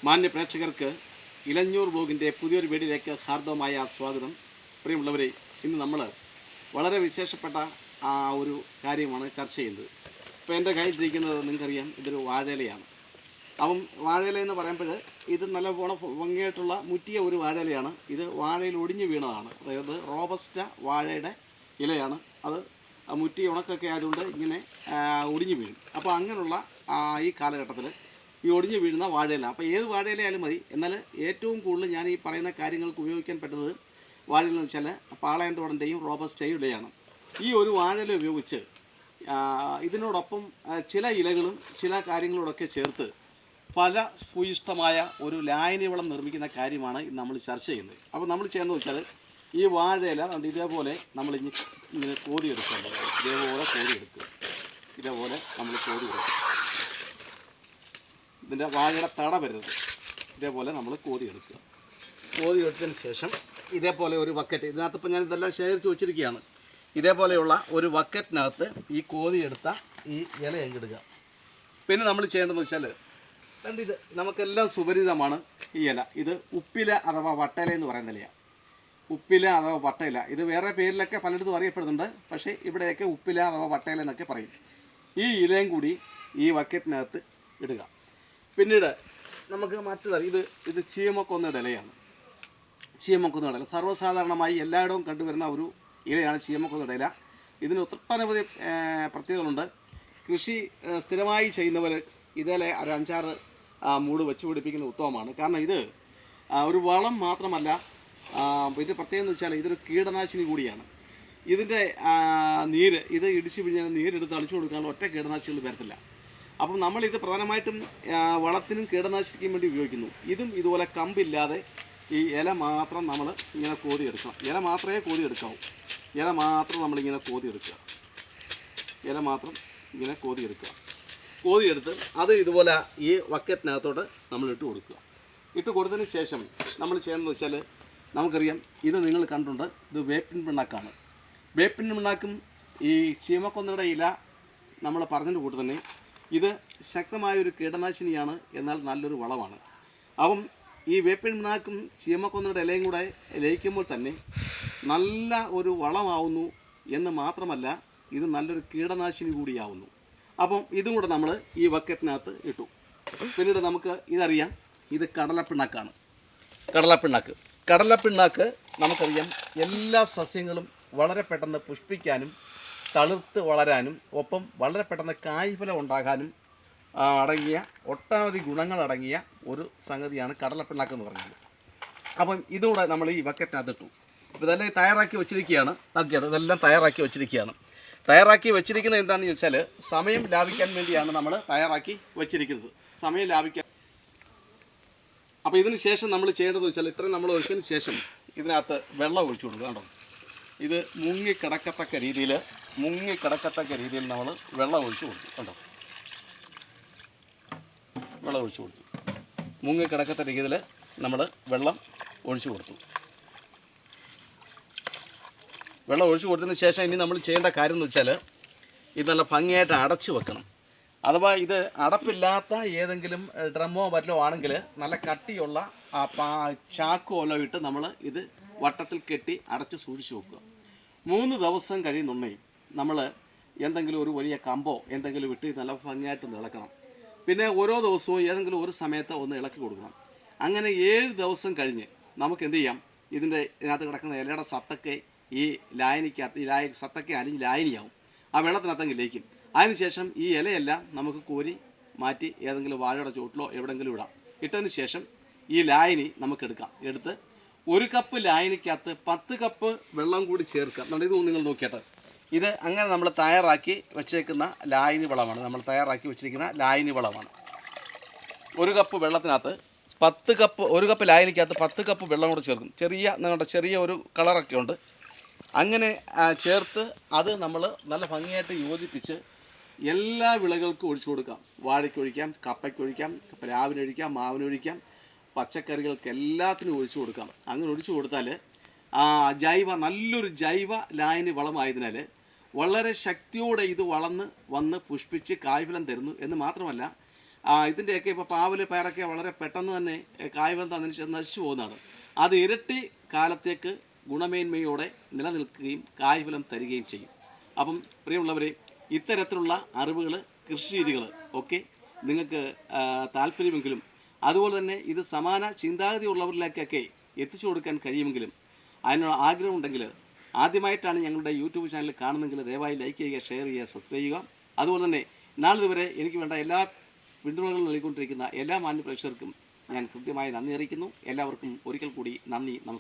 മാന്യ പ്രേക്ഷകർക്ക് ഇലഞ്ഞൂർ ബ്ലോഗിൻ്റെ പുതിയൊരു വീഡിയോയിലേക്ക് ഹാർദവമായ സ്വാഗതം. പ്രിയമുള്ളവരെ, ഇന്ന് നമ്മൾ വളരെ വിശേഷപ്പെട്ട ഒരു കാര്യമാണ് ചർച്ച ചെയ്യുന്നത്. ഇപ്പോൾ എൻ്റെ കയ്യിലിരിക്കുന്നത് നിങ്ങൾക്കറിയാം, ഇതൊരു വാഴയിലയാണ്. അപ്പം വാഴയില എന്ന് പറയുമ്പോൾ ഇത് നല്ല ഭംഗിയായിട്ടുള്ള മുറ്റിയ ഒരു വാഴയിലയാണ്. ഇത് വാഴയിൽ ഒടിഞ്ഞു വീണതാണ്. അതായത് റോബസ്റ്റ വാഴയുടെ ഇലയാണ്. അത് മുറ്റി ഉണക്കൊക്കെ ആയതുകൊണ്ട് ഇങ്ങനെ ഒടിഞ്ഞു വീഴും. അപ്പോൾ അങ്ങനെയുള്ള ഈ കാലഘട്ടത്തിൽ ഈ ഒടിഞ്ഞു വീഴുന്ന വാഴയില, അപ്പോൾ ഏത് വാഴയിലയാലും മതി. എന്നാൽ ഏറ്റവും കൂടുതൽ ഞാൻ ഈ പറയുന്ന കാര്യങ്ങൾക്ക് ഉപയോഗിക്കാൻ പറ്റുന്നത് വാഴയില എന്ന് വെച്ചാൽ പാളയന്തോടൻ്റെയും റോബസ്റ്റയും ഇലയാണ്. ഈ ഒരു വാഴയില ഉപയോഗിച്ച് ഇതിനോടൊപ്പം ചില ഇലകളും ചില കാര്യങ്ങളോടൊക്കെ ചേർത്ത് പല ഭൂയിഷ്ടമായ ഒരു ലായനി വളം നിർമ്മിക്കുന്ന കാര്യമാണ് നമ്മൾ ചർച്ച ചെയ്യുന്നത്. അപ്പോൾ നമ്മൾ ചെയ്യുന്നത് വെച്ചാൽ ഈ വാഴയില ഇതേപോലെ നമ്മൾ ഇങ്ങനെ കോരിയെടുക്കേണ്ടത്. ഇതേപോലെ കോരിയെടുക്കുക. ഇതേപോലെ നമ്മൾ കോരിയെടുക്കുക. ഇതിൻ്റെ വാഴയുടെ തട വരരുത്. ഇതേപോലെ നമ്മൾ കോരിയെടുക്കുക. കോരിയെടുത്തതിന് ശേഷം ഇതേപോലെ ഒരു ബക്കറ്റ്, ഇതിനകത്ത് ഇപ്പോൾ ഞാൻ ഇതെല്ലാം ശേഖരിച്ച് വെച്ചിരിക്കുകയാണ്. ഇതേപോലെയുള്ള ഒരു ബക്കറ്റിനകത്ത് ഈ കോരിയെടുത്ത ഈ ഇല എങ്കിടുക. പിന്നെ നമ്മൾ ചെയ്യേണ്ടതെന്ന് വെച്ചാൽ ഇത് നമുക്കെല്ലാം സുപരിചിതമാണ് ഈ ഇല. ഇത് ഉപ്പില അഥവാ വട്ടയില എന്ന് പറയുന്ന ഇലയാണ്. ഉപ്പില അഥവാ വട്ടയില, ഇത് വേറെ പേരിലൊക്കെ പലയിടത്തും അറിയപ്പെടുന്നുണ്ട്. പക്ഷേ ഇവിടെയൊക്കെ ഉപ്പില അഥവാ വട്ടയില എന്നൊക്കെ പറയും. ഈ ഇലയും കൂടി ഈ ബക്കറ്റിനകത്ത് ഇടുക. പിന്നീട് നമുക്ക് മറ്റൊരു ഇത് ചീമക്കൊന്നയുടെ ഇലയാണ്. ചീമക്കൊന്നയുടെ ഇല സർവ്വസാധാരണമായി എല്ലായിടവും കണ്ടുവരുന്ന ഒരു ഇലയാണ് ചീമക്കൊന്നയുടെ ഇല. ഇതിന് ഒട്ടനവധി പ്രത്യേകതകളുണ്ട്. കൃഷി സ്ഥിരമായി ചെയ്യുന്നവർ ഇതിലെ ഒരു 5-6 മൂട് വെച്ച് പിടിപ്പിക്കുന്നത് ഉത്തമമാണ്. കാരണം ഇത് ഒരു വളം മാത്രമല്ല, ഇത് പ്രത്യേകം എന്ന് വെച്ചാൽ ഇതൊരു കീടനാശിനി കൂടിയാണ്. ഇതിൻ്റെ നീര്, ഇത് ഇടിച്ച് പിഴിഞ്ഞാൽ നീരെടുത്ത് അളിച്ചു കൊടുക്കാനുള്ള ഒറ്റ കീടനാശിനികൾ വരത്തില്ല. അപ്പം നമ്മളിത് പ്രധാനമായിട്ടും വളത്തിനും കീടനാശിനിക്കും വേണ്ടി ഉപയോഗിക്കുന്നു. ഇതും ഇതുപോലെ കമ്പില്ലാതെ ഈ ഇല മാത്രം നമ്മൾ ഇങ്ങനെ കോരിയെടുക്കണം. ഇല മാത്രമേ കോരിയെടുക്കാവൂ. ഇല മാത്രം നമ്മളിങ്ങനെ കോരിയെടുക്കുക. ഇല മാത്രം ഇങ്ങനെ കോരിയെടുക്കുക. കോരിയെടുത്ത് അത് ഇതുപോലെ ഈ ബക്കറ്റിനകത്തോട്ട് നമ്മൾ ഇട്ട് കൊടുക്കുക. ഇട്ട് കൊടുത്തതിന് ശേഷം നമ്മൾ ചെയ്യണമെന്ന് വെച്ചാൽ നമുക്കറിയാം, ഇത് നിങ്ങൾ കണ്ടിട്ടുണ്ട്, ഇത് വേപ്പിൻ പിണ്ണാക്കാണ്. വേപ്പിൻ പിണ്ണാക്കും ഈ ചീമക്കൊന്നയുടെ ഇല നമ്മൾ പറഞ്ഞതിൻ്റെ കൂട്ട് തന്നെ ഇത് ശക്തമായൊരു കീടനാശിനിയാണ്, എന്നാൽ നല്ലൊരു വളമാണ്. അപ്പം ഈ വേപ്പിൻ പിണ്ണാക്കും ചീമക്കൊന്നയുടെ ഇലയും കൂടെ ലയിക്കുമ്പോൾ തന്നെ നല്ല ഒരു വളമാവുന്നു എന്ന് മാത്രമല്ല, ഇത് നല്ലൊരു കീടനാശിനി കൂടിയാവുന്നു. അപ്പം ഇതും കൂടെ നമ്മൾ ഈ ബക്കറ്റിനകത്ത് ഇട്ടു. പിന്നീട് നമുക്ക് ഇതറിയാം, ഇത് കടലപ്പിണ്ണാക്കാണ്. കടലപ്പിണ്ണാക്ക് നമുക്കറിയാം, എല്ലാ സസ്യങ്ങളും വളരെ പെട്ടെന്ന് പുഷ്പിക്കാനും തളിർത്ത് വളരാനും ഒപ്പം വളരെ പെട്ടെന്ന് കായ്ഫലം ഉണ്ടാകാനും അടങ്ങിയ ഒട്ടനവധി ഗുണങ്ങളടങ്ങിയ ഒരു സംഗതിയാണ് കടലപ്പിണ്ണാക്ക് എന്ന് പറയുന്നത്. അപ്പം ഇതുകൂടെ നമ്മൾ ഈ ബക്കറ്റിനകത്ത് ഇട്ടു. അപ്പോൾ ഇതെല്ലാം തയ്യാറാക്കി വെച്ചിരിക്കുകയാണ്. ഇതെല്ലാം തയ്യാറാക്കി വെച്ചിരിക്കുന്നത് എന്താണെന്ന് ചോദിച്ചാൽ സമയം ലാഭിക്കാൻ വേണ്ടിയാണ് നമ്മൾ തയ്യാറാക്കി വെച്ചിരിക്കുന്നത്. സമയം ലാഭിക്കാൻ. അപ്പോൾ ഇതിന് ശേഷം നമ്മൾ ചെയ്യേണ്ടതെന്ന് വെച്ചാൽ ഇത്രയും നമ്മൾ ഒഴിച്ചതിന് ശേഷം ഇതിനകത്ത് വെള്ളം ഒഴിച്ചു കൊടുക്കുക. കണ്ടോ, ഇത് മുങ്ങിക്കിടക്കത്തക്ക രീതിയിൽ നമ്മൾ വെള്ളം ഒഴിച്ചു കൊടുക്കും. കണ്ടോ, വെള്ളം ഒഴിച്ചു കൊടുത്തു. മുങ്ങിക്കിടക്കത്ത രീതിയിൽ നമ്മൾ വെള്ളം ഒഴിച്ചു കൊടുത്തു. വെള്ളം ഒഴിച്ചു കൊടുത്തതിന് ശേഷം ഇനി നമ്മൾ ചെയ്യേണ്ട കാര്യം എന്ന് വെച്ചാൽ ഇത് നല്ല ഭംഗിയായിട്ട് അടച്ചു വെക്കണം. അഥവാ ഇത് അടപ്പില്ലാത്ത ഏതെങ്കിലും ഡ്രമ്മോ വല്ലതോ ആണെങ്കിൽ നല്ല കട്ടിയുള്ള ചാക്കോ വല്ലോ ഇട്ട് നമ്മൾ ഇത് വട്ടത്തിൽ കെട്ടി അടച്ച് സൂക്ഷിച്ച് വെക്കുക. 3 ദിവസം കഴിയുന്നുണ്ടെങ്കിൽ നമ്മൾ എന്തെങ്കിലും ഒരു വലിയ കമ്പോ എന്തെങ്കിലും ഇട്ട് നല്ല ഭംഗിയായിട്ട് ഇളക്കണം. പിന്നെ ഓരോ ദിവസവും ഏതെങ്കിലും ഒരു സമയത്ത് ഒന്ന് ഇളക്കി കൊടുക്കണം. അങ്ങനെ 7 ദിവസം കഴിഞ്ഞ് നമുക്ക് എന്ത് ചെയ്യാം, ഇതിനകത്ത് കിടക്കുന്ന ഇലയുടെ സത്തൊക്കെ ഈ ലായനിക്കകത്ത് സത്തൊക്കെ അലിഞ്ഞ് ലായനിയാവും. ആ വെള്ളത്തിനകത്തെങ്കിൽ ലയിക്കും. അതിനുശേഷം ഈ ഇലയെല്ലാം നമുക്ക് കോരി മാറ്റി ഏതെങ്കിലും വാഴയുടെ ചുവട്ടിലോ എവിടെയെങ്കിലും ഇടാം. ഇട്ടതിന് ശേഷം ഈ ലായനി നമുക്കെടുക്കാം. എടുത്ത് 1 കപ്പ് ലായനിക്കകത്ത് 10 കപ്പ് വെള്ളം കൂടി ചേർക്കാം. ഇത് നിങ്ങൾ നോക്കിയിട്ട് ഇത് അങ്ങനെ നമ്മൾ തയ്യാറാക്കി വെച്ചേക്കുന്ന ലായനി വളമാണ്. 1 കപ്പ് വെള്ളത്തിനകത്ത് 1 കപ്പ് ലായനിക്കകത്ത് 10 കപ്പ് വെള്ളം കൂടെ ചേർക്കും. ചെറിയ ഒരു കളറൊക്കെ ഉണ്ട്. അങ്ങനെ ചേർത്ത് അത് നമ്മൾ നല്ല ഭംഗിയായിട്ട് യോജിപ്പിച്ച് എല്ലാ വിളകൾക്കും ഒഴിച്ചു കൊടുക്കാം. വാഴയ്ക്കൊഴിക്കാം, കപ്പയ്ക്കൊഴിക്കാം, പ്ലാവിനൊഴിക്കാം, മാവിനൊഴിക്കാം, പച്ചക്കറികൾക്ക് എല്ലാത്തിനും ഒഴിച്ചു കൊടുക്കാം. അങ്ങനെ ഒഴിച്ചു കൊടുത്താൽ നല്ലൊരു ജൈവ ലായനി വളമായതിനാൽ വളരെ ശക്തിയോടെ ഇത് വന്ന് പുഷ്പിച്ച് കായ്ഫലം തരുന്നു എന്ന് മാത്രമല്ല ഇതിൻ്റെയൊക്കെ ഇപ്പോൾ പാവല് പയറൊക്കെ വളരെ പെട്ടെന്ന് തന്നെ കായ്ഫലം തന്നതിന് നശിച്ചു പോകുന്നതാണ്. അത് ഇരട്ടി കാലത്തേക്ക് ഗുണമേന്മയോടെ നിലനിൽക്കുകയും കായ്ഫലം തരികയും ചെയ്യും. അപ്പം പ്രിയമുള്ളവരെ, ഇത്തരത്തിലുള്ള അറിവുകൾ, കൃഷി രീതികൾ ഒക്കെ നിങ്ങൾക്ക് താല്പര്യമെങ്കിലും അതുപോലെ തന്നെ ഇത് സമാന ചിന്താഗതി ഉള്ളവരിലേക്കൊക്കെ എത്തിച്ചു കൊടുക്കാൻ കഴിയുമെങ്കിലും അതിനുള്ള ആഗ്രഹമുണ്ടെങ്കിൽ ആദ്യമായിട്ടാണ് ഞങ്ങളുടെ യൂട്യൂബ് ചാനൽ കാണുന്നതെങ്കിൽ ദയവായി ലൈക്ക് ചെയ്യുക, ഷെയർ ചെയ്യുക, സബ്സ്ക്രൈബ് ചെയ്യുക. അതുപോലെ തന്നെ നാളിതുവരെ എനിക്ക് വേണ്ട എല്ലാ പിന്തുണകളും നൽകിക്കൊണ്ടിരിക്കുന്ന എല്ലാ മാന്യ പ്രേക്ഷകർക്കും ഞാൻ കൃത്യമായി നന്ദി അറിയിക്കുന്നു. എല്ലാവർക്കും ഒരിക്കൽ കൂടി നന്ദി, നമസ്കാരം.